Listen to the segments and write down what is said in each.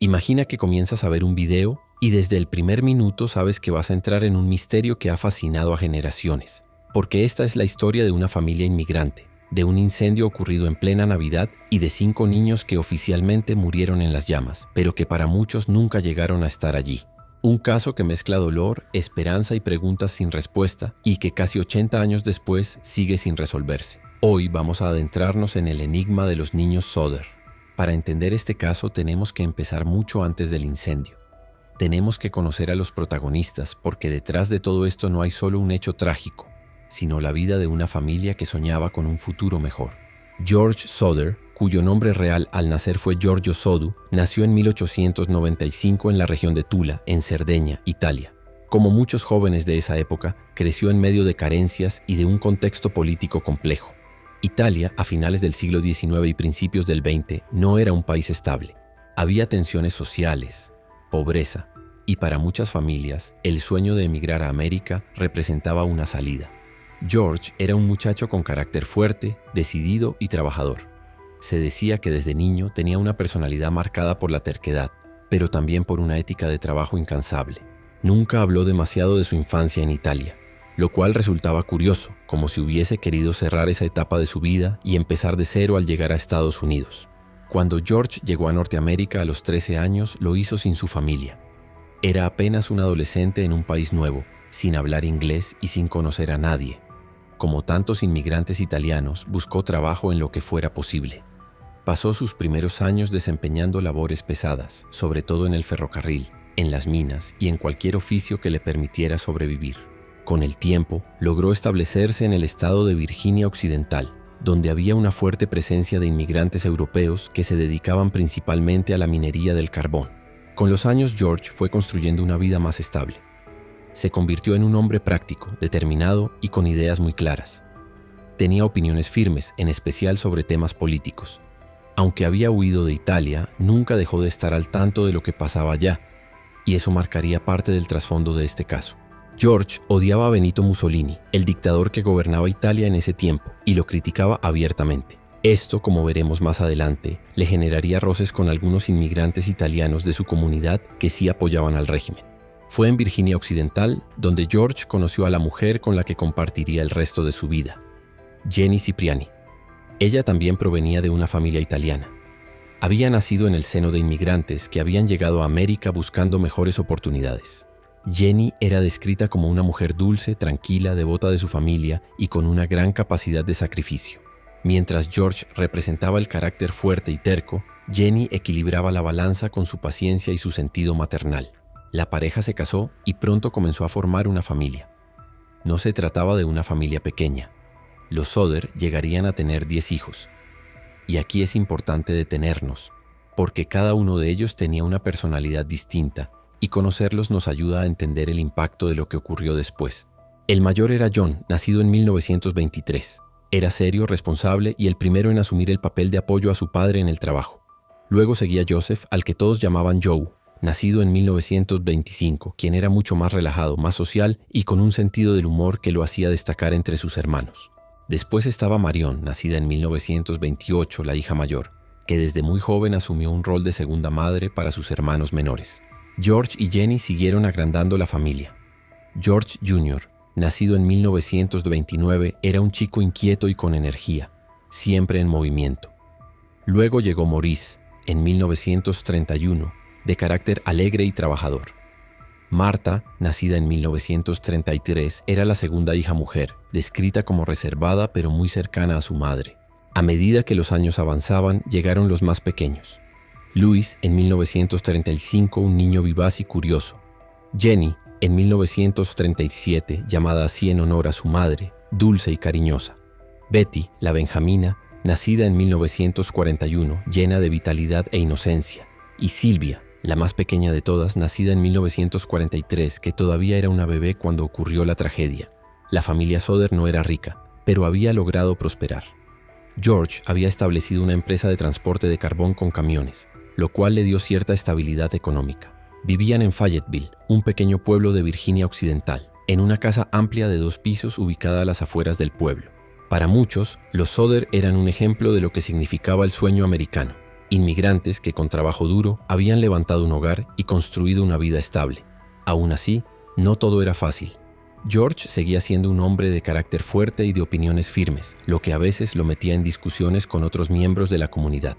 Imagina que comienzas a ver un video y desde el primer minuto sabes que vas a entrar en un misterio que ha fascinado a generaciones. Porque esta es la historia de una familia inmigrante, de un incendio ocurrido en plena Navidad y de 5 niños que oficialmente murieron en las llamas, pero que para muchos nunca llegaron a estar allí. Un caso que mezcla dolor, esperanza y preguntas sin respuesta y que casi 80 años después sigue sin resolverse. Hoy vamos a adentrarnos en el enigma de los niños Sodder. Para entender este caso tenemos que empezar mucho antes del incendio. Tenemos que conocer a los protagonistas porque detrás de todo esto no hay solo un hecho trágico, sino la vida de una familia que soñaba con un futuro mejor. George Sodder, cuyo nombre real al nacer fue Giorgio Sodu, nació en 1895 en la región de Tula, en Cerdeña, Italia. Como muchos jóvenes de esa época, creció en medio de carencias y de un contexto político complejo. Italia, a finales del siglo XIX y principios del XX, no era un país estable. Había tensiones sociales, pobreza, y para muchas familias, el sueño de emigrar a América representaba una salida. George era un muchacho con carácter fuerte, decidido y trabajador. Se decía que desde niño tenía una personalidad marcada por la terquedad, pero también por una ética de trabajo incansable. Nunca habló demasiado de su infancia en Italia, lo cual resultaba curioso, como si hubiese querido cerrar esa etapa de su vida y empezar de cero al llegar a Estados Unidos. Cuando George llegó a Norteamérica a los 13 años, lo hizo sin su familia. Era apenas un adolescente en un país nuevo, sin hablar inglés y sin conocer a nadie. Como tantos inmigrantes italianos, buscó trabajo en lo que fuera posible. Pasó sus primeros años desempeñando labores pesadas, sobre todo en el ferrocarril, en las minas y en cualquier oficio que le permitiera sobrevivir. Con el tiempo, logró establecerse en el estado de Virginia Occidental, donde había una fuerte presencia de inmigrantes europeos que se dedicaban principalmente a la minería del carbón. Con los años, George fue construyendo una vida más estable. Se convirtió en un hombre práctico, determinado y con ideas muy claras. Tenía opiniones firmes, en especial sobre temas políticos. Aunque había huido de Italia, nunca dejó de estar al tanto de lo que pasaba allá, y eso marcaría parte del trasfondo de este caso. George odiaba a Benito Mussolini, el dictador que gobernaba Italia en ese tiempo, y lo criticaba abiertamente. Esto, como veremos más adelante, le generaría roces con algunos inmigrantes italianos de su comunidad que sí apoyaban al régimen. Fue en Virginia Occidental donde George conoció a la mujer con la que compartiría el resto de su vida, Jenny Cipriani. Ella también provenía de una familia italiana. Había nacido en el seno de inmigrantes que habían llegado a América buscando mejores oportunidades. Jenny era descrita como una mujer dulce, tranquila, devota de su familia y con una gran capacidad de sacrificio. Mientras George representaba el carácter fuerte y terco, Jenny equilibraba la balanza con su paciencia y su sentido maternal. La pareja se casó y pronto comenzó a formar una familia. No se trataba de una familia pequeña. Los Sodder llegarían a tener 10 hijos. Y aquí es importante detenernos, porque cada uno de ellos tenía una personalidad distinta, y conocerlos nos ayuda a entender el impacto de lo que ocurrió después. El mayor era John, nacido en 1923. Era serio, responsable y el primero en asumir el papel de apoyo a su padre en el trabajo. Luego seguía Joseph, al que todos llamaban Joe, nacido en 1925, quien era mucho más relajado, más social y con un sentido del humor que lo hacía destacar entre sus hermanos. Después estaba Marion, nacida en 1928, la hija mayor, que desde muy joven asumió un rol de segunda madre para sus hermanos menores. George y Jenny siguieron agrandando la familia. George Jr., nacido en 1929, era un chico inquieto y con energía, siempre en movimiento. Luego llegó Maurice, en 1931, de carácter alegre y trabajador. Marta, nacida en 1933, era la segunda hija mujer, descrita como reservada pero muy cercana a su madre. A medida que los años avanzaban, llegaron los más pequeños. Louis, en 1935, un niño vivaz y curioso. Jenny, en 1937, llamada así en honor a su madre, dulce y cariñosa. Betty, la benjamina, nacida en 1941, llena de vitalidad e inocencia. Y Silvia, la más pequeña de todas, nacida en 1943, que todavía era una bebé cuando ocurrió la tragedia. La familia Sodder no era rica, pero había logrado prosperar. George había establecido una empresa de transporte de carbón con camiones, lo cual le dio cierta estabilidad económica. Vivían en Fayetteville, un pequeño pueblo de Virginia Occidental, en una casa amplia de 2 pisos ubicada a las afueras del pueblo. Para muchos, los Sodder eran un ejemplo de lo que significaba el sueño americano. Inmigrantes que con trabajo duro habían levantado un hogar y construido una vida estable. Aún así, no todo era fácil. George seguía siendo un hombre de carácter fuerte y de opiniones firmes, lo que a veces lo metía en discusiones con otros miembros de la comunidad.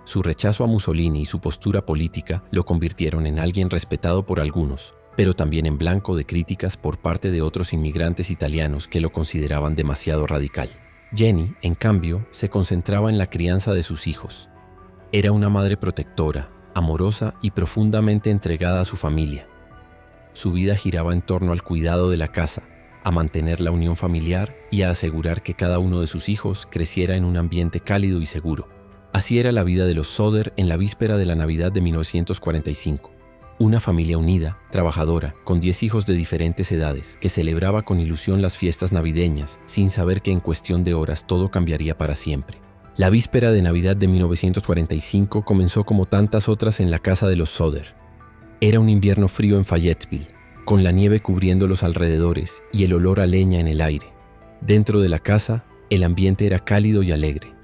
Su rechazo a Mussolini y su postura política lo convirtieron en alguien respetado por algunos, pero también en blanco de críticas por parte de otros inmigrantes italianos que lo consideraban demasiado radical. Jenny, en cambio, se concentraba en la crianza de sus hijos. Era una madre protectora, amorosa y profundamente entregada a su familia. Su vida giraba en torno al cuidado de la casa, a mantener la unión familiar y a asegurar que cada uno de sus hijos creciera en un ambiente cálido y seguro. Así era la vida de los Soder en la víspera de la Navidad de 1945. Una familia unida, trabajadora, con 10 hijos de diferentes edades, que celebraba con ilusión las fiestas navideñas, sin saber que en cuestión de horas todo cambiaría para siempre. La víspera de Navidad de 1945 comenzó como tantas otras en la casa de los Soder. Era un invierno frío en Fayetteville, con la nieve cubriendo los alrededores y el olor a leña en el aire. Dentro de la casa, el ambiente era cálido y alegre.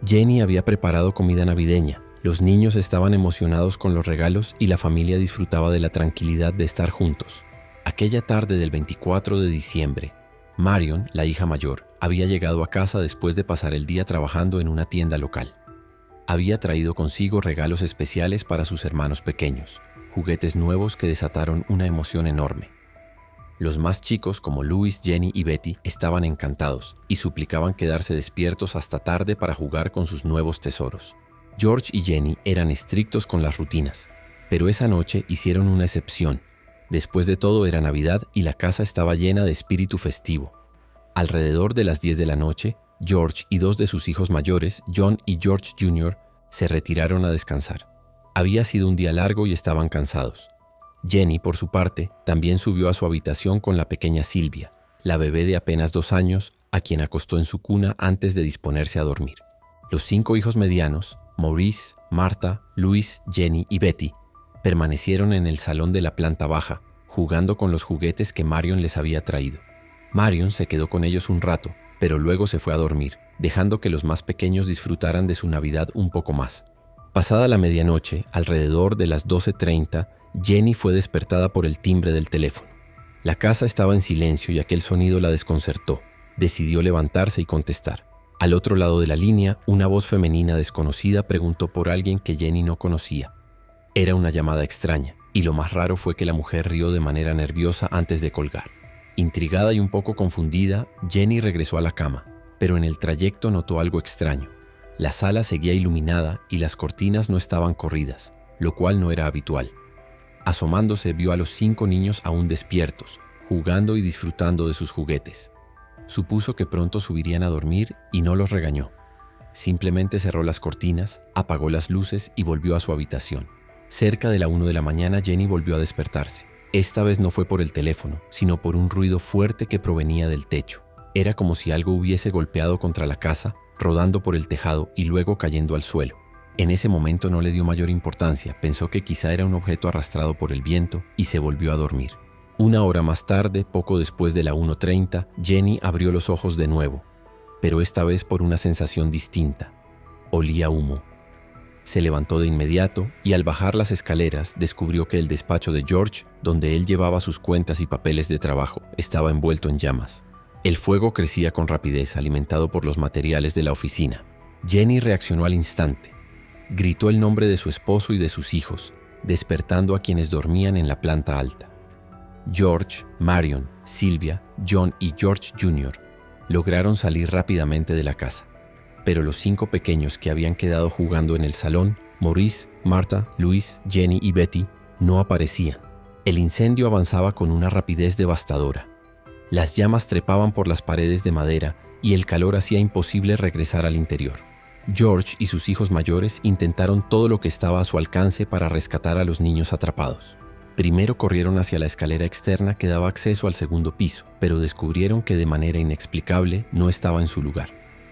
Jenny había preparado comida navideña, los niños estaban emocionados con los regalos y la familia disfrutaba de la tranquilidad de estar juntos. Aquella tarde del 24 de diciembre, Marion, la hija mayor, había llegado a casa después de pasar el día trabajando en una tienda local. Había traído consigo regalos especiales para sus hermanos pequeños, juguetes nuevos que desataron una emoción enorme. Los más chicos, como Louis, Jenny y Betty, estaban encantados y suplicaban quedarse despiertos hasta tarde para jugar con sus nuevos tesoros. George y Jenny eran estrictos con las rutinas, pero esa noche hicieron una excepción. Después de todo era Navidad y la casa estaba llena de espíritu festivo. Alrededor de las 10 de la noche, George y 2 de sus hijos mayores, John y George Jr., se retiraron a descansar. Había sido un día largo y estaban cansados. Jenny, por su parte, también subió a su habitación con la pequeña Sylvia, la bebé de apenas 2 años, a quien acostó en su cuna antes de disponerse a dormir. Los 5 hijos medianos, Maurice, Martha, Louis, Jenny y Betty, permanecieron en el salón de la planta baja, jugando con los juguetes que Marion les había traído. Marion se quedó con ellos un rato, pero luego se fue a dormir, dejando que los más pequeños disfrutaran de su Navidad un poco más. Pasada la medianoche, alrededor de las 12:30, Jenny fue despertada por el timbre del teléfono. La casa estaba en silencio y aquel sonido la desconcertó. Decidió levantarse y contestar. Al otro lado de la línea, una voz femenina desconocida preguntó por alguien que Jenny no conocía. Era una llamada extraña, y lo más raro fue que la mujer rió de manera nerviosa antes de colgar. Intrigada y un poco confundida, Jenny regresó a la cama, pero en el trayecto notó algo extraño. La sala seguía iluminada y las cortinas no estaban corridas, lo cual no era habitual. Asomándose vio a los 5 niños aún despiertos, jugando y disfrutando de sus juguetes. Supuso que pronto subirían a dormir y no los regañó. Simplemente cerró las cortinas, apagó las luces y volvió a su habitación. Cerca de la 1 de la mañana Jenny volvió a despertarse. Esta vez no fue por el teléfono, sino por un ruido fuerte que provenía del techo. Era como si algo hubiese golpeado contra la casa, rodando por el tejado y luego cayendo al suelo. En ese momento no le dio mayor importancia, pensó que quizá era un objeto arrastrado por el viento y se volvió a dormir. 1 hora más tarde, poco después de la 1:30, Jenny abrió los ojos de nuevo, pero esta vez por una sensación distinta. Olía humo. Se levantó de inmediato y al bajar las escaleras descubrió que el despacho de George, donde él llevaba sus cuentas y papeles de trabajo, estaba envuelto en llamas. El fuego crecía con rapidez, alimentado por los materiales de la oficina. Jenny reaccionó al instante. Gritó el nombre de su esposo y de sus hijos, despertando a quienes dormían en la planta alta. George, Marion, Sylvia, John y George Jr. lograron salir rápidamente de la casa, pero los 5 pequeños que habían quedado jugando en el salón, Maurice, Martha, Louis, Jenny y Betty, no aparecían. El incendio avanzaba con una rapidez devastadora. Las llamas trepaban por las paredes de madera y el calor hacía imposible regresar al interior. George y sus hijos mayores intentaron todo lo que estaba a su alcance para rescatar a los niños atrapados. Primero corrieron hacia la escalera externa que daba acceso al segundo piso, pero descubrieron que de manera inexplicable no estaba en su lugar.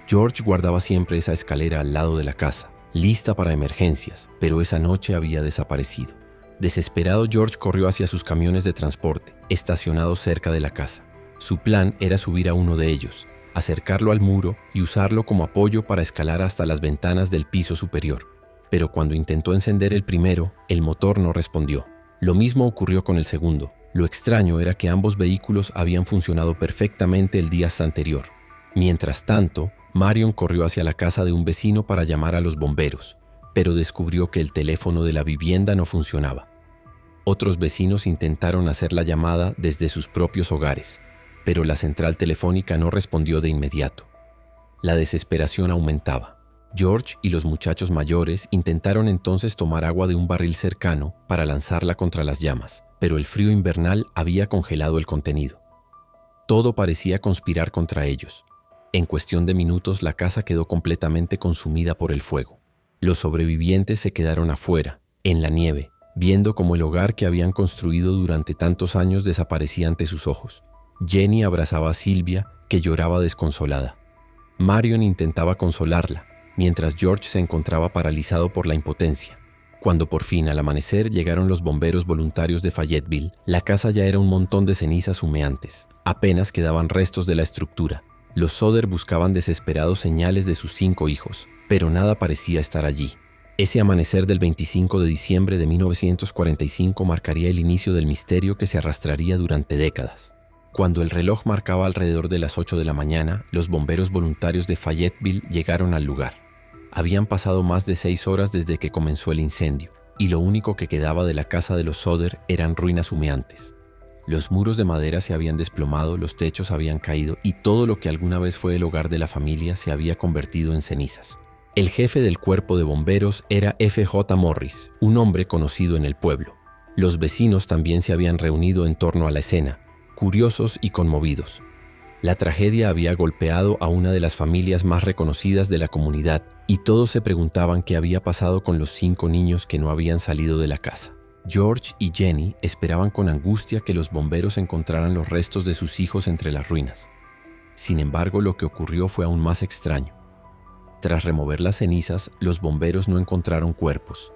George guardaba siempre esa escalera al lado de la casa, lista para emergencias, pero esa noche había desaparecido. Desesperado, George corrió hacia sus camiones de transporte, estacionados cerca de la casa. Su plan era subir a uno de ellos, acercarlo al muro y usarlo como apoyo para escalar hasta las ventanas del piso superior. pero cuando intentó encender el primero, el motor no respondió. Lo mismo ocurrió con el segundo. Lo extraño era que ambos vehículos habían funcionado perfectamente el día anterior. Mientras tanto, Marion corrió hacia la casa de un vecino para llamar a los bomberos, pero descubrió que el teléfono de la vivienda no funcionaba. Otros vecinos intentaron hacer la llamada desde sus propios hogares, pero la central telefónica no respondió de inmediato. La desesperación aumentaba. George y los muchachos mayores intentaron entonces tomar agua de un barril cercano para lanzarla contra las llamas, pero el frío invernal había congelado el contenido. Todo parecía conspirar contra ellos. En cuestión de minutos la casa quedó completamente consumida por el fuego. Los sobrevivientes se quedaron afuera, en la nieve, viendo cómo el hogar que habían construido durante tantos años desaparecía ante sus ojos. Jenny abrazaba a Sylvia, que lloraba desconsolada. Marion intentaba consolarla, mientras George se encontraba paralizado por la impotencia. Cuando por fin al amanecer llegaron los bomberos voluntarios de Fayetteville, la casa ya era un montón de cenizas humeantes. Apenas quedaban restos de la estructura. Los Soder buscaban desesperados señales de sus 5 hijos, pero nada parecía estar allí. Ese amanecer del 25 de diciembre de 1945 marcaría el inicio del misterio que se arrastraría durante décadas. Cuando el reloj marcaba alrededor de las 8 de la mañana, los bomberos voluntarios de Fayetteville llegaron al lugar. Habían pasado más de 6 horas desde que comenzó el incendio, y lo único que quedaba de la casa de los Soder eran ruinas humeantes. Los muros de madera se habían desplomado, los techos habían caído y todo lo que alguna vez fue el hogar de la familia se había convertido en cenizas. El jefe del cuerpo de bomberos era F.J. Morris, un hombre conocido en el pueblo. Los vecinos también se habían reunido en torno a la escena, curiosos y conmovidos. La tragedia había golpeado a una de las familias más reconocidas de la comunidad y todos se preguntaban qué había pasado con los 5 niños que no habían salido de la casa. George y Jenny esperaban con angustia que los bomberos encontraran los restos de sus hijos entre las ruinas. Sin embargo, lo que ocurrió fue aún más extraño. Tras remover las cenizas, los bomberos no encontraron cuerpos.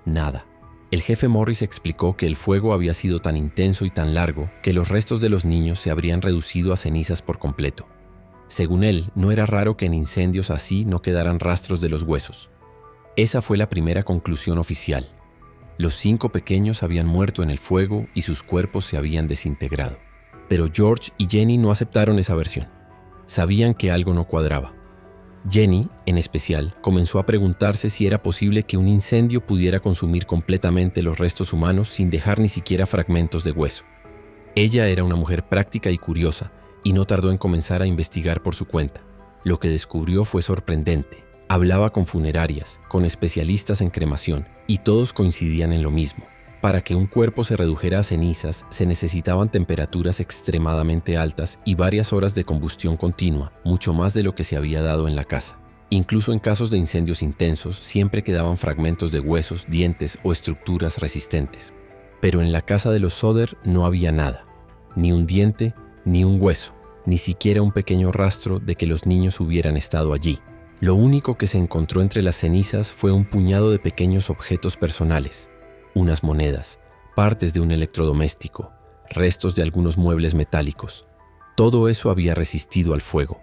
Nada. El jefe Morris explicó que el fuego había sido tan intenso y tan largo que los restos de los niños se habrían reducido a cenizas por completo. Según él, no era raro que en incendios así no quedaran rastros de los huesos. Esa fue la primera conclusión oficial. Los 5 pequeños habían muerto en el fuego y sus cuerpos se habían desintegrado. Pero George y Jenny no aceptaron esa versión. Sabían que algo no cuadraba. Jenny, en especial, comenzó a preguntarse si era posible que un incendio pudiera consumir completamente los restos humanos sin dejar ni siquiera fragmentos de hueso. Ella era una mujer práctica y curiosa, y no tardó en comenzar a investigar por su cuenta. Lo que descubrió fue sorprendente. Hablaba con funerarias, con especialistas en cremación, y todos coincidían en lo mismo. Para que un cuerpo se redujera a cenizas, se necesitaban temperaturas extremadamente altas y varias horas de combustión continua, mucho más de lo que se había dado en la casa. Incluso en casos de incendios intensos, siempre quedaban fragmentos de huesos, dientes o estructuras resistentes. Pero en la casa de los Soder no había nada. Ni un diente, ni un hueso, ni siquiera un pequeño rastro de que los niños hubieran estado allí. Lo único que se encontró entre las cenizas fue un puñado de pequeños objetos personales. Unas monedas, partes de un electrodoméstico, restos de algunos muebles metálicos. Todo eso había resistido al fuego.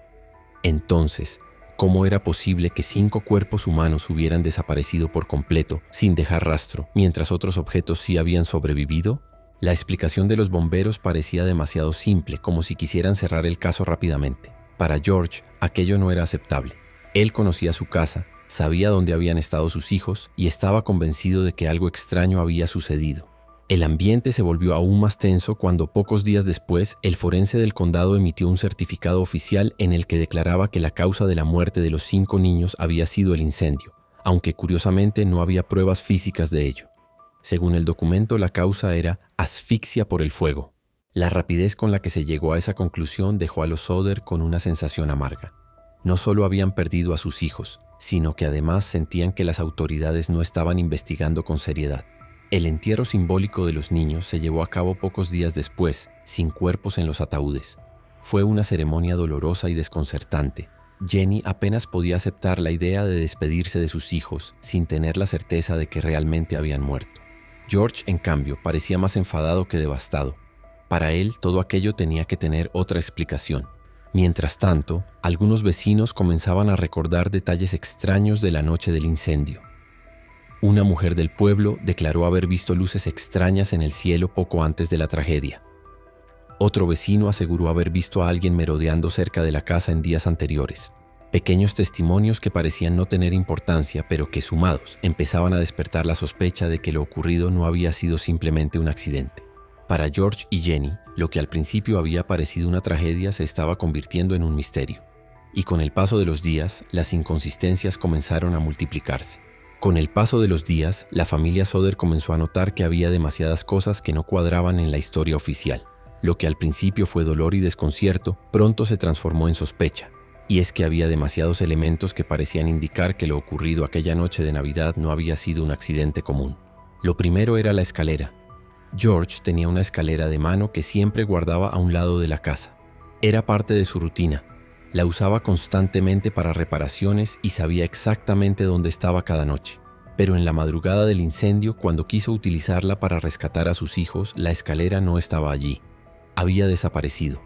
Entonces, ¿cómo era posible que 5 cuerpos humanos hubieran desaparecido por completo sin dejar rastro, mientras otros objetos sí habían sobrevivido? La explicación de los bomberos parecía demasiado simple, como si quisieran cerrar el caso rápidamente. Para George, aquello no era aceptable. Él conocía su casa, sabía dónde habían estado sus hijos y estaba convencido de que algo extraño había sucedido. El ambiente se volvió aún más tenso cuando pocos días después el forense del condado emitió un certificado oficial en el que declaraba que la causa de la muerte de los 5 niños había sido el incendio, aunque curiosamente no había pruebas físicas de ello. Según el documento, la causa era asfixia por el fuego. La rapidez con la que se llegó a esa conclusión dejó a los Soder con una sensación amarga. No solo habían perdido a sus hijos, sino que además sentían que las autoridades no estaban investigando con seriedad. El entierro simbólico de los niños se llevó a cabo pocos días después, sin cuerpos en los ataúdes. Fue una ceremonia dolorosa y desconcertante. Jenny apenas podía aceptar la idea de despedirse de sus hijos sin tener la certeza de que realmente habían muerto. George, en cambio, parecía más enfadado que devastado. Para él, todo aquello tenía que tener otra explicación. Mientras tanto, algunos vecinos comenzaban a recordar detalles extraños de la noche del incendio. Una mujer del pueblo declaró haber visto luces extrañas en el cielo poco antes de la tragedia. Otro vecino aseguró haber visto a alguien merodeando cerca de la casa en días anteriores. Pequeños testimonios que parecían no tener importancia, pero que sumados empezaban a despertar la sospecha de que lo ocurrido no había sido simplemente un accidente. Para George y Jenny, lo que al principio había parecido una tragedia se estaba convirtiendo en un misterio. Y con el paso de los días, las inconsistencias comenzaron a multiplicarse. Con el paso de los días, la familia Soder comenzó a notar que había demasiadas cosas que no cuadraban en la historia oficial. Lo que al principio fue dolor y desconcierto, pronto se transformó en sospecha. Y es que había demasiados elementos que parecían indicar que lo ocurrido aquella noche de Navidad no había sido un accidente común. Lo primero era la escalera. George tenía una escalera de mano que siempre guardaba a un lado de la casa. Era parte de su rutina. La usaba constantemente para reparaciones y sabía exactamente dónde estaba cada noche. Pero en la madrugada del incendio, cuando quiso utilizarla para rescatar a sus hijos, la escalera no estaba allí. Había desaparecido.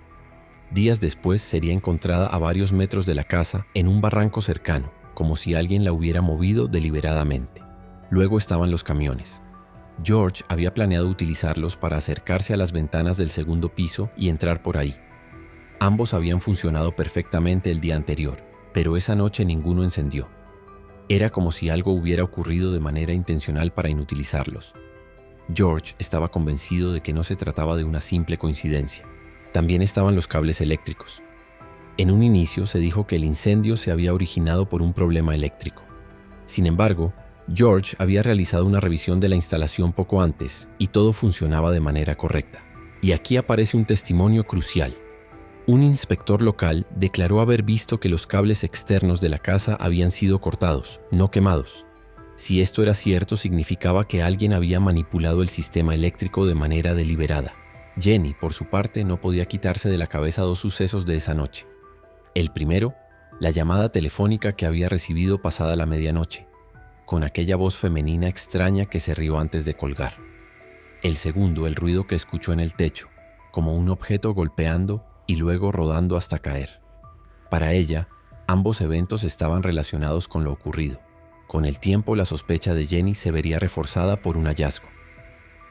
Días después sería encontrada a varios metros de la casa en un barranco cercano, como si alguien la hubiera movido deliberadamente. Luego estaban los camiones. George había planeado utilizarlos para acercarse a las ventanas del segundo piso y entrar por ahí. Ambos habían funcionado perfectamente el día anterior, pero esa noche ninguno encendió. Era como si algo hubiera ocurrido de manera intencional para inutilizarlos. George estaba convencido de que no se trataba de una simple coincidencia. También estaban los cables eléctricos. En un inicio se dijo que el incendio se había originado por un problema eléctrico. Sin embargo, George había realizado una revisión de la instalación poco antes y todo funcionaba de manera correcta. Y aquí aparece un testimonio crucial. Un inspector local declaró haber visto que los cables externos de la casa habían sido cortados, no quemados. Si esto era cierto, significaba que alguien había manipulado el sistema eléctrico de manera deliberada. Jenny, por su parte, no podía quitarse de la cabeza dos sucesos de esa noche. El primero, la llamada telefónica que había recibido pasada la medianoche, con aquella voz femenina extraña que se rió antes de colgar. El segundo, el ruido que escuchó en el techo, como un objeto golpeando y luego rodando hasta caer. Para ella, ambos eventos estaban relacionados con lo ocurrido. Con el tiempo, la sospecha de Jenny se vería reforzada por un hallazgo.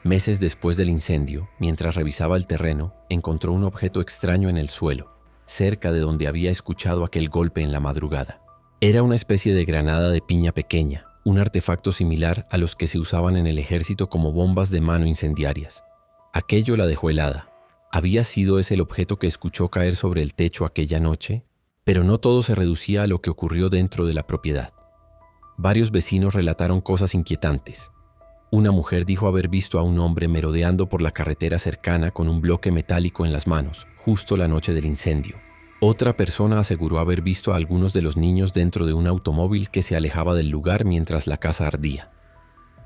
Meses después del incendio, mientras revisaba el terreno, encontró un objeto extraño en el suelo, cerca de donde había escuchado aquel golpe en la madrugada. Era una especie de granada de piña pequeña, un artefacto similar a los que se usaban en el ejército como bombas de mano incendiarias. Aquello la dejó helada. ¿Había sido ese el objeto que escuchó caer sobre el techo aquella noche? Pero no todo se reducía a lo que ocurrió dentro de la propiedad. Varios vecinos relataron cosas inquietantes. Una mujer dijo haber visto a un hombre merodeando por la carretera cercana con un bloque metálico en las manos, justo la noche del incendio. Otra persona aseguró haber visto a algunos de los niños dentro de un automóvil que se alejaba del lugar mientras la casa ardía.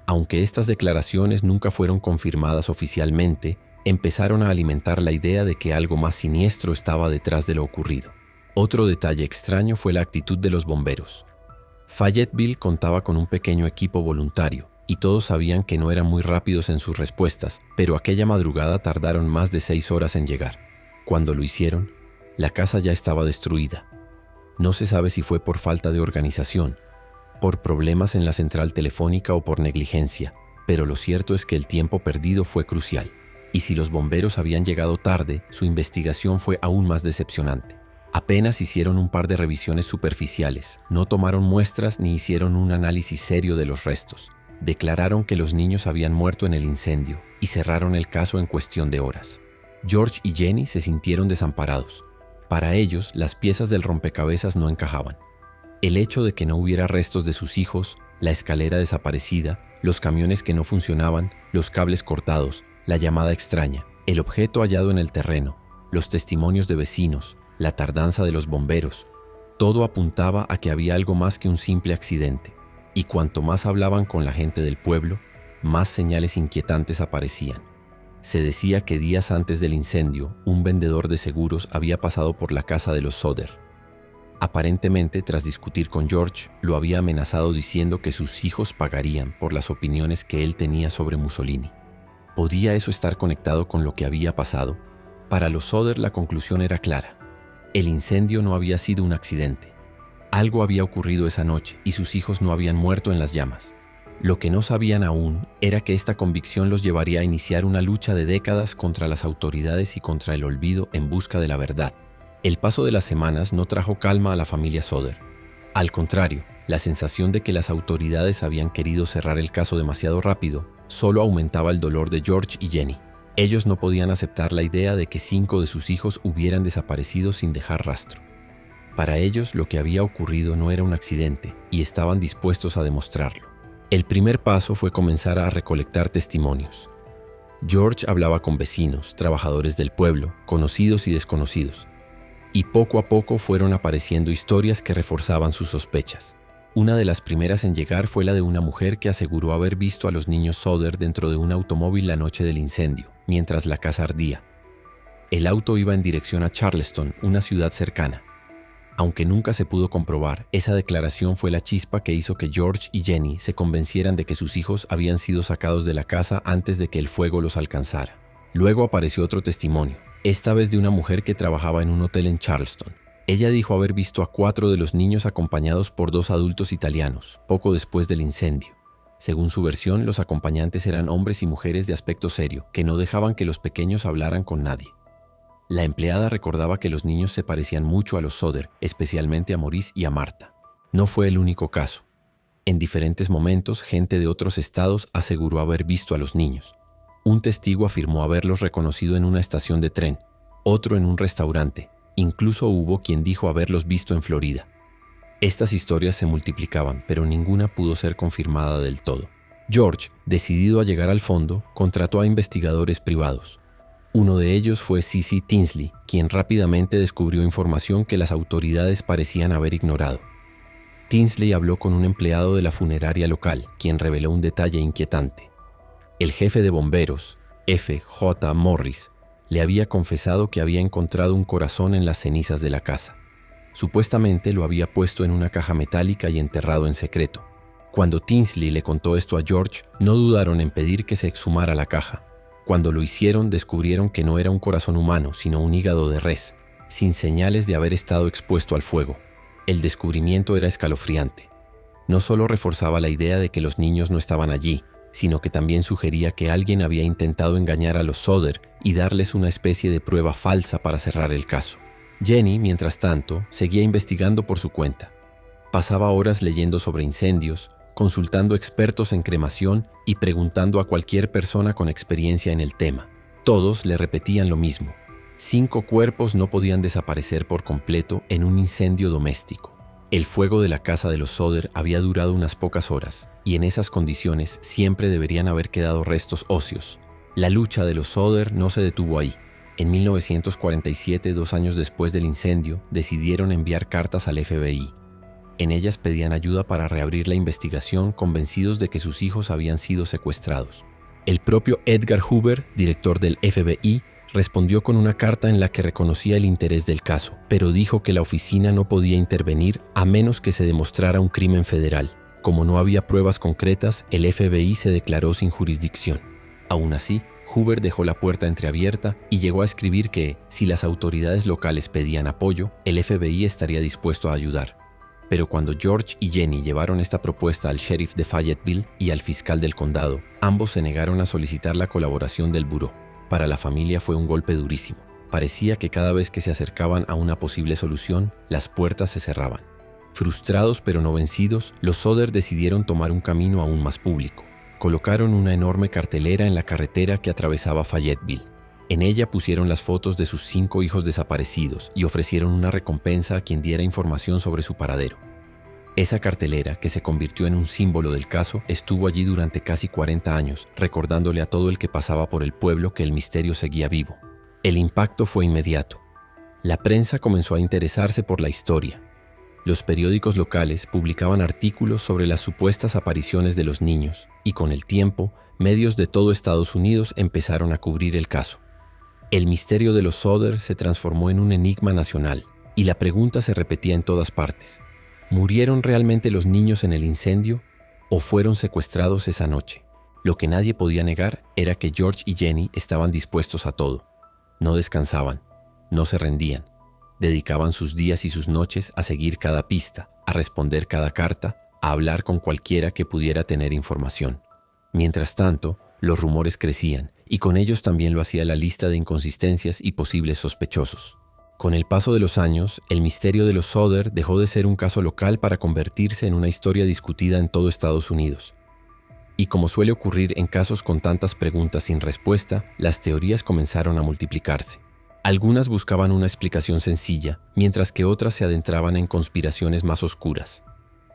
Aunque estas declaraciones nunca fueron confirmadas oficialmente, empezaron a alimentar la idea de que algo más siniestro estaba detrás de lo ocurrido. Otro detalle extraño fue la actitud de los bomberos. Fayetteville contaba con un pequeño equipo voluntario, y todos sabían que no eran muy rápidos en sus respuestas, pero aquella madrugada tardaron más de 6 horas en llegar. Cuando lo hicieron, la casa ya estaba destruida. No se sabe si fue por falta de organización, por problemas en la central telefónica o por negligencia, pero lo cierto es que el tiempo perdido fue crucial. Y si los bomberos habían llegado tarde, su investigación fue aún más decepcionante. Apenas hicieron un par de revisiones superficiales, no tomaron muestras ni hicieron un análisis serio de los restos. Declararon que los niños habían muerto en el incendio y cerraron el caso en cuestión de horas. George y Jenny se sintieron desamparados. Para ellos, las piezas del rompecabezas no encajaban. El hecho de que no hubiera restos de sus hijos, la escalera desaparecida, los camiones que no funcionaban, los cables cortados, la llamada extraña, el objeto hallado en el terreno, los testimonios de vecinos, la tardanza de los bomberos, todo apuntaba a que había algo más que un simple accidente. Y cuanto más hablaban con la gente del pueblo, más señales inquietantes aparecían. Se decía que días antes del incendio, un vendedor de seguros había pasado por la casa de los Soder. Aparentemente, tras discutir con George, lo había amenazado diciendo que sus hijos pagarían por las opiniones que él tenía sobre Mussolini. ¿Podía eso estar conectado con lo que había pasado? Para los Soder la conclusión era clara. El incendio no había sido un accidente. Algo había ocurrido esa noche y sus hijos no habían muerto en las llamas. Lo que no sabían aún era que esta convicción los llevaría a iniciar una lucha de décadas contra las autoridades y contra el olvido en busca de la verdad. El paso de las semanas no trajo calma a la familia Soder. Al contrario, la sensación de que las autoridades habían querido cerrar el caso demasiado rápido solo aumentaba el dolor de George y Jenny. Ellos no podían aceptar la idea de que 5 de sus hijos hubieran desaparecido sin dejar rastro. Para ellos, lo que había ocurrido no era un accidente y estaban dispuestos a demostrarlo. El primer paso fue comenzar a recolectar testimonios. George hablaba con vecinos, trabajadores del pueblo, conocidos y desconocidos. Y poco a poco fueron apareciendo historias que reforzaban sus sospechas. Una de las primeras en llegar fue la de una mujer que aseguró haber visto a los niños Soder dentro de un automóvil la noche del incendio, mientras la casa ardía. El auto iba en dirección a Charleston, una ciudad cercana. Aunque nunca se pudo comprobar, esa declaración fue la chispa que hizo que George y Jenny se convencieran de que sus hijos habían sido sacados de la casa antes de que el fuego los alcanzara. Luego apareció otro testimonio, esta vez de una mujer que trabajaba en un hotel en Charleston. Ella dijo haber visto a 4 de los niños acompañados por 2 adultos italianos, poco después del incendio. Según su versión, los acompañantes eran hombres y mujeres de aspecto serio, que no dejaban que los pequeños hablaran con nadie. La empleada recordaba que los niños se parecían mucho a los Soder, especialmente a Maurice y a Marta. No fue el único caso. En diferentes momentos, gente de otros estados aseguró haber visto a los niños. Un testigo afirmó haberlos reconocido en una estación de tren, otro en un restaurante. Incluso hubo quien dijo haberlos visto en Florida. Estas historias se multiplicaban, pero ninguna pudo ser confirmada del todo. George, decidido a llegar al fondo, contrató a investigadores privados. Uno de ellos fue C.C. Tinsley, quien rápidamente descubrió información que las autoridades parecían haber ignorado. Tinsley habló con un empleado de la funeraria local, quien reveló un detalle inquietante. El jefe de bomberos, F. J. Morris, le había confesado que había encontrado un corazón en las cenizas de la casa. Supuestamente lo había puesto en una caja metálica y enterrado en secreto. Cuando Tinsley le contó esto a George, no dudaron en pedir que se exhumara la caja. Cuando lo hicieron, descubrieron que no era un corazón humano, sino un hígado de res, sin señales de haber estado expuesto al fuego. El descubrimiento era escalofriante. No solo reforzaba la idea de que los niños no estaban allí, sino que también sugería que alguien había intentado engañar a los Soder y darles una especie de prueba falsa para cerrar el caso. Jenny, mientras tanto, seguía investigando por su cuenta. Pasaba horas leyendo sobre incendios, consultando expertos en cremación y preguntando a cualquier persona con experiencia en el tema. Todos le repetían lo mismo. 5 cuerpos no podían desaparecer por completo en un incendio doméstico. El fuego de la casa de los Soder había durado unas pocas horas, y en esas condiciones siempre deberían haber quedado restos óseos. La lucha de los Soder no se detuvo ahí. En 1947, 2 años después del incendio, decidieron enviar cartas al FBI. En ellas pedían ayuda para reabrir la investigación, convencidos de que sus hijos habían sido secuestrados. El propio Edgar Hoover, director del FBI, respondió con una carta en la que reconocía el interés del caso, pero dijo que la oficina no podía intervenir a menos que se demostrara un crimen federal. Como no había pruebas concretas, el FBI se declaró sin jurisdicción. Aún así, Hoover dejó la puerta entreabierta y llegó a escribir que, si las autoridades locales pedían apoyo, el FBI estaría dispuesto a ayudar. Pero cuando George y Jenny llevaron esta propuesta al sheriff de Fayetteville y al fiscal del condado, ambos se negaron a solicitar la colaboración del buró. Para la familia fue un golpe durísimo. Parecía que cada vez que se acercaban a una posible solución, las puertas se cerraban. Frustrados pero no vencidos, los Soder decidieron tomar un camino aún más público. Colocaron una enorme cartelera en la carretera que atravesaba Fayetteville. En ella pusieron las fotos de sus 5 hijos desaparecidos y ofrecieron una recompensa a quien diera información sobre su paradero. Esa cartelera, que se convirtió en un símbolo del caso, estuvo allí durante casi 40 años, recordándole a todo el que pasaba por el pueblo que el misterio seguía vivo. El impacto fue inmediato. La prensa comenzó a interesarse por la historia. Los periódicos locales publicaban artículos sobre las supuestas apariciones de los niños, y con el tiempo, medios de todo Estados Unidos empezaron a cubrir el caso. El misterio de los Soder se transformó en un enigma nacional, y la pregunta se repetía en todas partes. ¿Murieron realmente los niños en el incendio o fueron secuestrados esa noche? Lo que nadie podía negar era que George y Jenny estaban dispuestos a todo. No descansaban, no se rendían. Dedicaban sus días y sus noches a seguir cada pista, a responder cada carta, a hablar con cualquiera que pudiera tener información. Mientras tanto, los rumores crecían, y con ellos también lo hacía la lista de inconsistencias y posibles sospechosos. Con el paso de los años, el misterio de los Sodder dejó de ser un caso local para convertirse en una historia discutida en todo Estados Unidos. Y como suele ocurrir en casos con tantas preguntas sin respuesta, las teorías comenzaron a multiplicarse. Algunas buscaban una explicación sencilla, mientras que otras se adentraban en conspiraciones más oscuras.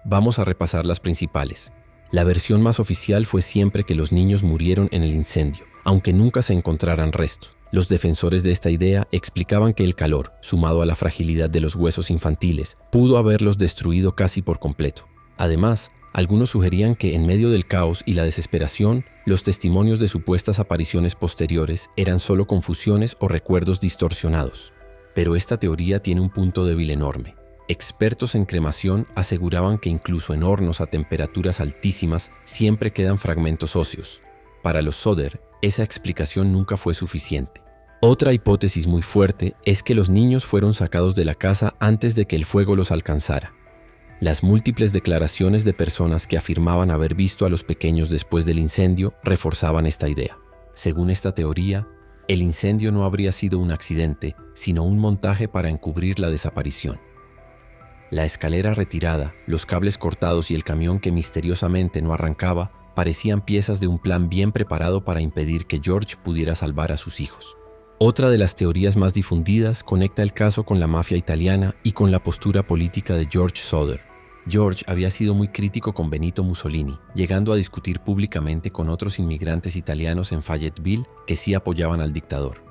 Vamos a repasar las principales. La versión más oficial fue siempre que los niños murieron en el incendio, aunque nunca se encontraran restos. Los defensores de esta idea explicaban que el calor, sumado a la fragilidad de los huesos infantiles, pudo haberlos destruido casi por completo. Además, algunos sugerían que en medio del caos y la desesperación, los testimonios de supuestas apariciones posteriores eran solo confusiones o recuerdos distorsionados. Pero esta teoría tiene un punto débil enorme. Expertos en cremación aseguraban que incluso en hornos a temperaturas altísimas siempre quedan fragmentos óseos. Para los Sodder, esa explicación nunca fue suficiente. Otra hipótesis muy fuerte es que los niños fueron sacados de la casa antes de que el fuego los alcanzara. Las múltiples declaraciones de personas que afirmaban haber visto a los pequeños después del incendio reforzaban esta idea. Según esta teoría, el incendio no habría sido un accidente, sino un montaje para encubrir la desaparición. La escalera retirada, los cables cortados y el camión que misteriosamente no arrancaba parecían piezas de un plan bien preparado para impedir que George pudiera salvar a sus hijos. Otra de las teorías más difundidas conecta el caso con la mafia italiana y con la postura política de George Sodder. George había sido muy crítico con Benito Mussolini, llegando a discutir públicamente con otros inmigrantes italianos en Fayetteville que sí apoyaban al dictador.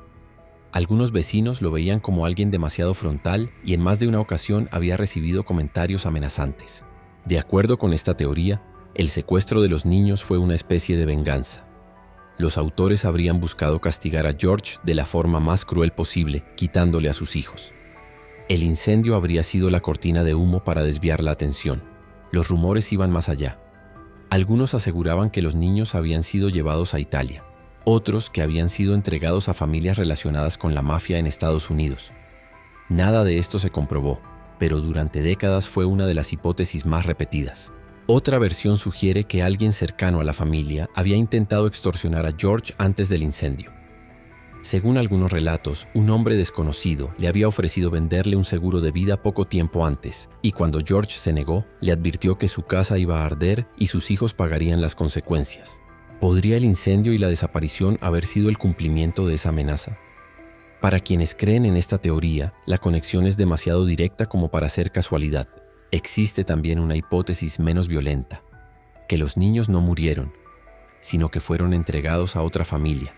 Algunos vecinos lo veían como alguien demasiado frontal y en más de una ocasión había recibido comentarios amenazantes. De acuerdo con esta teoría, el secuestro de los niños fue una especie de venganza. Los autores habrían buscado castigar a George de la forma más cruel posible, quitándole a sus hijos. El incendio habría sido la cortina de humo para desviar la atención. Los rumores iban más allá. Algunos aseguraban que los niños habían sido llevados a Italia, otros que habían sido entregados a familias relacionadas con la mafia en Estados Unidos. Nada de esto se comprobó, pero durante décadas fue una de las hipótesis más repetidas. Otra versión sugiere que alguien cercano a la familia había intentado extorsionar a George antes del incendio. Según algunos relatos, un hombre desconocido le había ofrecido venderle un seguro de vida poco tiempo antes, y cuando George se negó, le advirtió que su casa iba a arder y sus hijos pagarían las consecuencias. ¿Podría el incendio y la desaparición haber sido el cumplimiento de esa amenaza? Para quienes creen en esta teoría, la conexión es demasiado directa como para ser casualidad. Existe también una hipótesis menos violenta, que los niños no murieron, sino que fueron entregados a otra familia,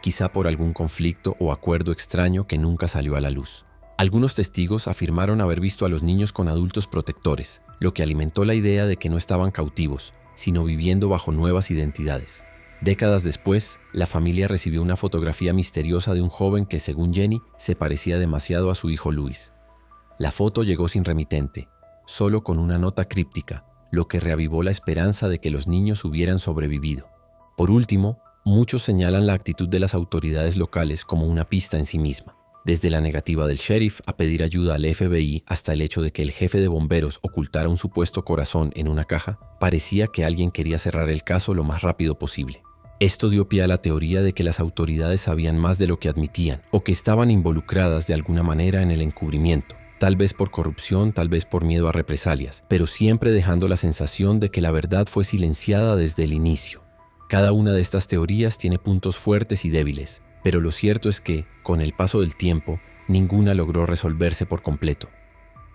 quizá por algún conflicto o acuerdo extraño que nunca salió a la luz. Algunos testigos afirmaron haber visto a los niños con adultos protectores, lo que alimentó la idea de que no estaban cautivos, sino viviendo bajo nuevas identidades. Décadas después, la familia recibió una fotografía misteriosa de un joven que, según Jenny, se parecía demasiado a su hijo Louis. La foto llegó sin remitente, solo con una nota críptica, lo que reavivó la esperanza de que los niños hubieran sobrevivido. Por último, muchos señalan la actitud de las autoridades locales como una pista en sí misma. Desde la negativa del sheriff a pedir ayuda al FBI hasta el hecho de que el jefe de bomberos ocultara un supuesto corazón en una caja, parecía que alguien quería cerrar el caso lo más rápido posible. Esto dio pie a la teoría de que las autoridades sabían más de lo que admitían o que estaban involucradas de alguna manera en el encubrimiento, tal vez por corrupción, tal vez por miedo a represalias, pero siempre dejando la sensación de que la verdad fue silenciada desde el inicio. Cada una de estas teorías tiene puntos fuertes y débiles, pero lo cierto es que, con el paso del tiempo, ninguna logró resolverse por completo.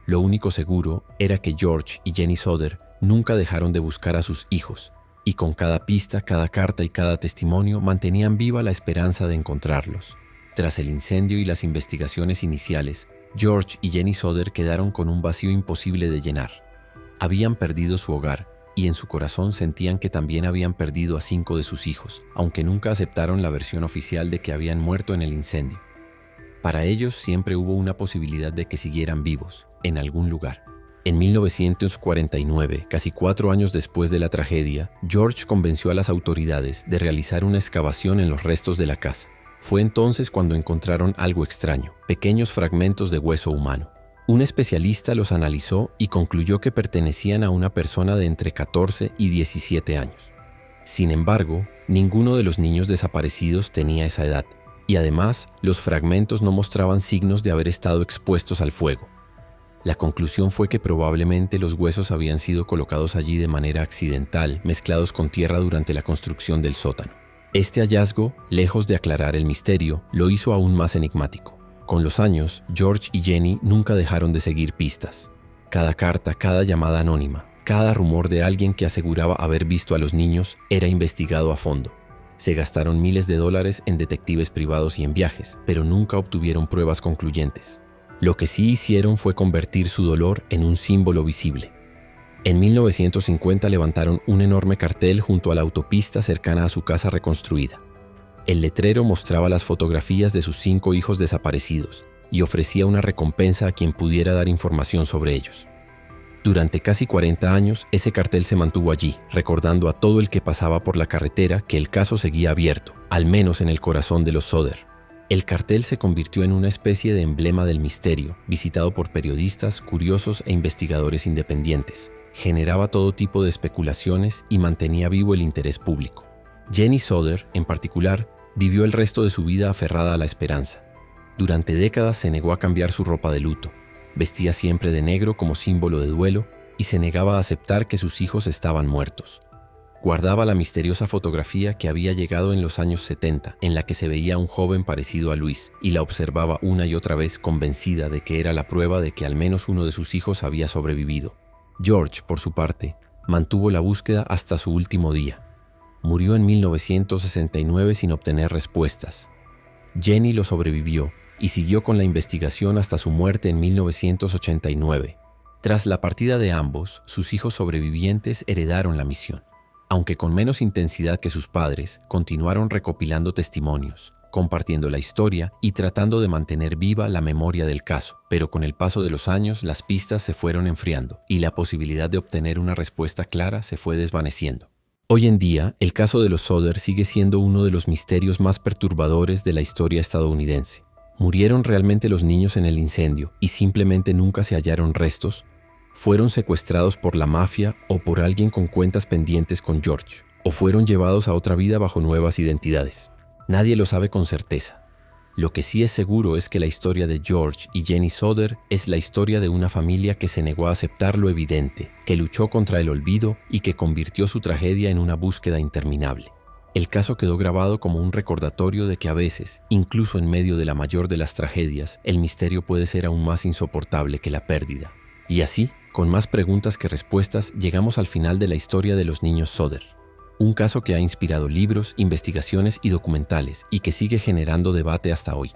Lo único seguro era que George y Jenny Sodder nunca dejaron de buscar a sus hijos, y con cada pista, cada carta y cada testimonio mantenían viva la esperanza de encontrarlos. Tras el incendio y las investigaciones iniciales, George y Jenny Sodder quedaron con un vacío imposible de llenar. Habían perdido su hogar, y en su corazón sentían que también habían perdido a 5 de sus hijos, aunque nunca aceptaron la versión oficial de que habían muerto en el incendio. Para ellos siempre hubo una posibilidad de que siguieran vivos, en algún lugar. En 1949, casi 4 años después de la tragedia, George convenció a las autoridades de realizar una excavación en los restos de la casa. Fue entonces cuando encontraron algo extraño, pequeños fragmentos de hueso humano. Un especialista los analizó y concluyó que pertenecían a una persona de entre 14 y 17 años. Sin embargo, ninguno de los niños desaparecidos tenía esa edad, y además los fragmentos no mostraban signos de haber estado expuestos al fuego. La conclusión fue que probablemente los huesos habían sido colocados allí de manera accidental, mezclados con tierra durante la construcción del sótano. Este hallazgo, lejos de aclarar el misterio, lo hizo aún más enigmático. Con los años, George y Jenny nunca dejaron de seguir pistas. Cada carta, cada llamada anónima, cada rumor de alguien que aseguraba haber visto a los niños era investigado a fondo. Se gastaron miles de dólares en detectives privados y en viajes, pero nunca obtuvieron pruebas concluyentes. Lo que sí hicieron fue convertir su dolor en un símbolo visible. En 1950 levantaron un enorme cartel junto a la autopista cercana a su casa reconstruida. El letrero mostraba las fotografías de sus 5 hijos desaparecidos y ofrecía una recompensa a quien pudiera dar información sobre ellos. Durante casi 40 años, ese cartel se mantuvo allí, recordando a todo el que pasaba por la carretera que el caso seguía abierto, al menos en el corazón de los Sodder. El cartel se convirtió en una especie de emblema del misterio, visitado por periodistas, curiosos e investigadores independientes. Generaba todo tipo de especulaciones y mantenía vivo el interés público. Jenny Sodder, en particular, vivió el resto de su vida aferrada a la esperanza. Durante décadas se negó a cambiar su ropa de luto. Vestía siempre de negro como símbolo de duelo y se negaba a aceptar que sus hijos estaban muertos. Guardaba la misteriosa fotografía que había llegado en los años 70, en la que se veía a un joven parecido a Luis, y la observaba una y otra vez convencida de que era la prueba de que al menos uno de sus hijos había sobrevivido. George, por su parte, mantuvo la búsqueda hasta su último día. Murió en 1969 sin obtener respuestas. Jenny lo sobrevivió y siguió con la investigación hasta su muerte en 1989. Tras la partida de ambos, sus hijos sobrevivientes heredaron la misión. Aunque con menos intensidad que sus padres, continuaron recopilando testimonios, compartiendo la historia y tratando de mantener viva la memoria del caso. Pero con el paso de los años, las pistas se fueron enfriando y la posibilidad de obtener una respuesta clara se fue desvaneciendo. Hoy en día, el caso de los Sodder sigue siendo uno de los misterios más perturbadores de la historia estadounidense. ¿Murieron realmente los niños en el incendio y simplemente nunca se hallaron restos? ¿Fueron secuestrados por la mafia o por alguien con cuentas pendientes con George? ¿O fueron llevados a otra vida bajo nuevas identidades? Nadie lo sabe con certeza. Lo que sí es seguro es que la historia de George y Jenny Sodder es la historia de una familia que se negó a aceptar lo evidente, que luchó contra el olvido y que convirtió su tragedia en una búsqueda interminable. El caso quedó grabado como un recordatorio de que a veces, incluso en medio de la mayor de las tragedias, el misterio puede ser aún más insoportable que la pérdida. Y así, con más preguntas que respuestas, llegamos al final de la historia de los niños Sodder. Un caso que ha inspirado libros, investigaciones y documentales y que sigue generando debate hasta hoy.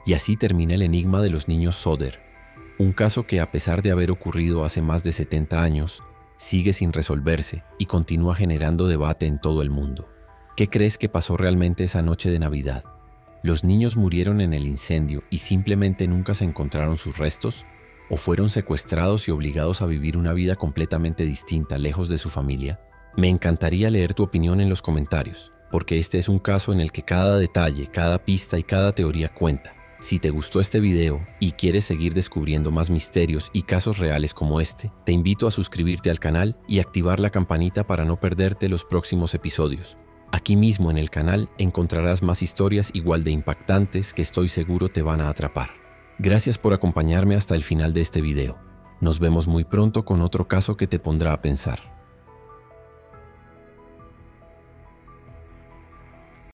Y así termina el enigma de los niños Sodder. Un caso que, a pesar de haber ocurrido hace más de 70 años, sigue sin resolverse y continúa generando debate en todo el mundo. ¿Qué crees que pasó realmente esa noche de Navidad? ¿Los niños murieron en el incendio y simplemente nunca se encontraron sus restos? ¿O fueron secuestrados y obligados a vivir una vida completamente distinta lejos de su familia? Me encantaría leer tu opinión en los comentarios, porque este es un caso en el que cada detalle, cada pista y cada teoría cuenta. Si te gustó este video y quieres seguir descubriendo más misterios y casos reales como este, te invito a suscribirte al canal y activar la campanita para no perderte los próximos episodios. Aquí mismo en el canal encontrarás más historias igual de impactantes que estoy seguro te van a atrapar. Gracias por acompañarme hasta el final de este video. Nos vemos muy pronto con otro caso que te pondrá a pensar.